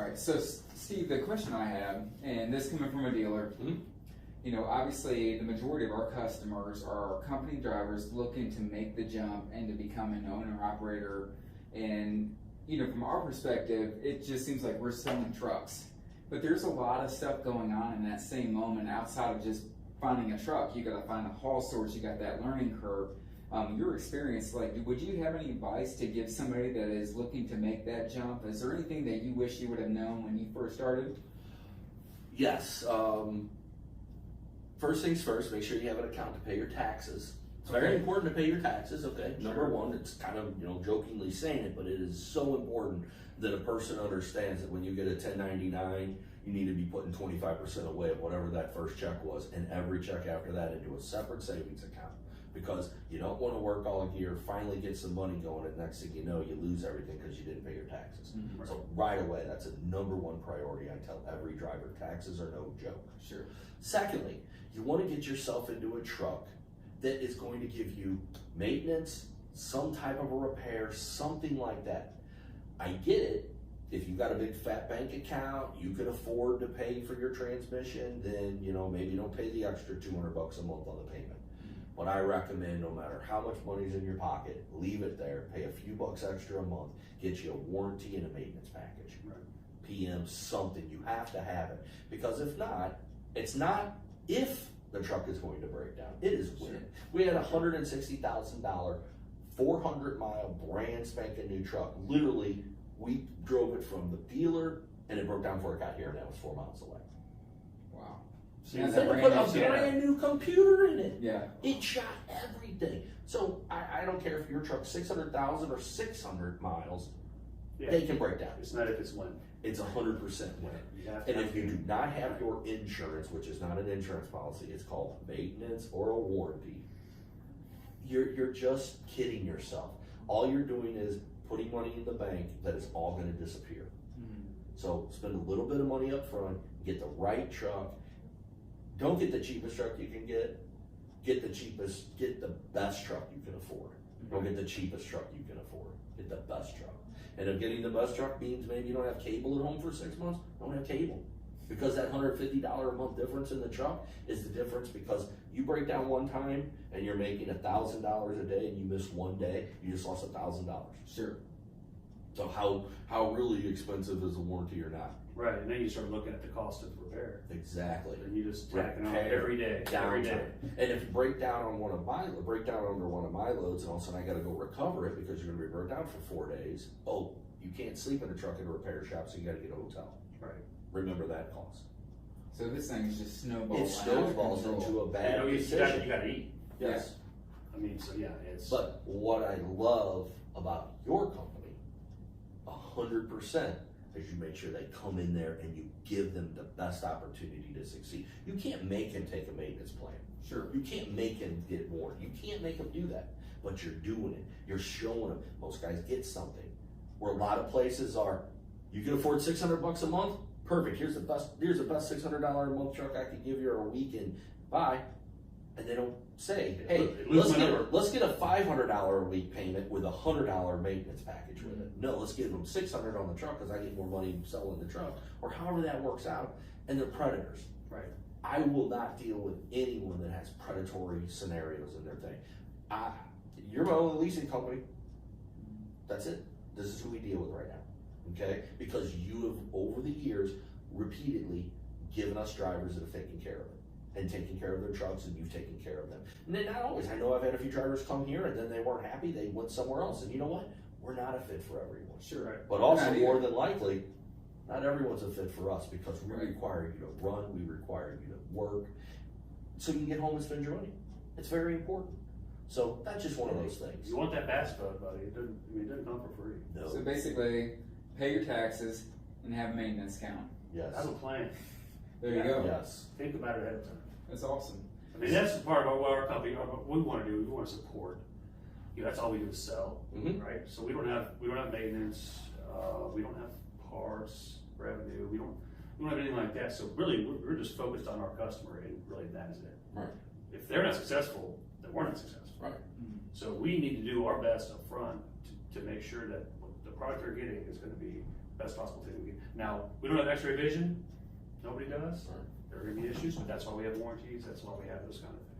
right, so Steve, the question I have, and this coming from a dealer, you know, obviously the majority of our customers are company drivers looking to make the jump and to become an owner-operator. And, you know, from our perspective, it just seems like we're selling trucks. But there's a lot of stuff going on in that same moment outside of just finding a truck. You got to find a haul source, you got that learning curve. Your experience, like, would you have any advice to give somebody that is looking to make that jump? Is there anything that you wish you would have known when you first started? Yes. First things first, make sure you have an account to pay your taxes. It's very important to pay your taxes, okay? Sure. Number one, it's kind of, you know, jokingly saying it, but it is so important that a person understands that when you get a 1099, you need to be putting 25% away of whatever that first check was, and every check after that into a separate savings account. Because you don't want to work all year, finally get some money going, and next thing you know, you lose everything because you didn't pay your taxes. Mm-hmm. So right away, that's a #1 priority. I tell every driver, taxes are no joke. Sure. Secondly, you want to get yourself into a truck that is going to give you maintenance, some type of a repair, something like that. I get it. If you've got a big fat bank account, you can afford to pay for your transmission, then, you know, maybe don't pay the extra $200 a month on the payment. But I recommend, no matter how much money's in your pocket, leave it there, pay a few bucks extra a month, get you a warranty and a maintenance package. Right. PM, something, you have to have it. Because if not, it's not if the truck is going to break down, it is when. Sure. We had a $160,000, 400-mile, brand spanking new truck. Literally, we drove it from the dealer and it broke down before it got here, and that was 4 miles away. Wow. So you put a brand new computer in it. Yeah. It shot everything. So I don't care if your truck's 600,000 or 600 miles, they can break down. It's not if, it's when. It's 100% when. And if you do not have your insurance, which is not an insurance policy, it's called maintenance or a warranty, you're just kidding yourself. All you're doing is putting money in the bank that is all going to disappear. Mm-hmm. So spend a little bit of money up front, get the right truck. Don't get the cheapest truck you can get. Get the best truck you can afford. Mm-hmm. Don't get the cheapest truck you can afford. Get the best truck. And if getting the best truck means maybe you don't have cable at home for 6 months, don't have cable. Because that $150 a month difference in the truck is the difference, because you break down one time and you're making $1,000 a day and you miss one day, you just lost $1,000. Sure. So how really expensive is the warranty or not? Right, and then you start looking at the cost of repair. Exactly. And you just tacking on every day. And if you break down on under one of my loads, and all of a sudden I got to go recover it because you're going to be broke down for 4 days. Oh, you can't sleep in a truck in a repair shop, so you got to get a hotel. Right. Remember that cost. So this thing is just snowballing. It snowballs into a bad decision. You got to eat. Yes. Yeah. I mean, so yeah, it's. But what I love about your company, 100%. Is you make sure they come in there and you give them the best opportunity to succeed. You can't make him take a maintenance plan. Sure. You can't make him get warned. You can't make him do that. But you're doing it. You're showing them. Most guys get something. Where a lot of places are, you can afford $600 a month? Perfect. Here's the best $600 a month truck I could give you, or a weekend. Bye. And they don't say, hey, let's get a $500 a week payment with a $100 maintenance package with it. No, let's give them $600 on the truck because I get more money selling the truck, or however that works out. And they're predators. Right. I will not deal with anyone that has predatory scenarios in their thing. You're my only leasing company. That's it. This is who we deal with right now. Okay? Because you have, over the years, repeatedly given us drivers that have taken care of it. And taking care of their trucks, and you've taken care of them. And then not always. I know I've had a few drivers come here and then they weren't happy, they went somewhere else. And you know what? We're not a fit for everyone. Sure. Right. But also, more than likely, not everyone's a fit for us, because we require you to run, we require you to work, so you can get home and spend your money. It's very important. So that's just one of those things. You want that bass boat, buddy. It doesn't come for free. No. So basically, pay your taxes and have a maintenance account. Yes. Have a plan. There you go. Yes. Think about it ahead of time. That's awesome. I mean, that's the part of what our company, what we want to do. We want to support. You know, that's all we do is sell, right? So we don't have maintenance. We don't have parts, revenue. We don't have anything like that. So really, we're just focused on our customer, and really that is it. Right. If they're not successful, then we're not successful. Right. So we need to do our best up front to make sure that the product they're getting is going to be best possible thing we can. Now, we don't have x-ray vision, nobody does. Right. There are gonna be issues, but that's why we have warranties, that's why we have those kind of things.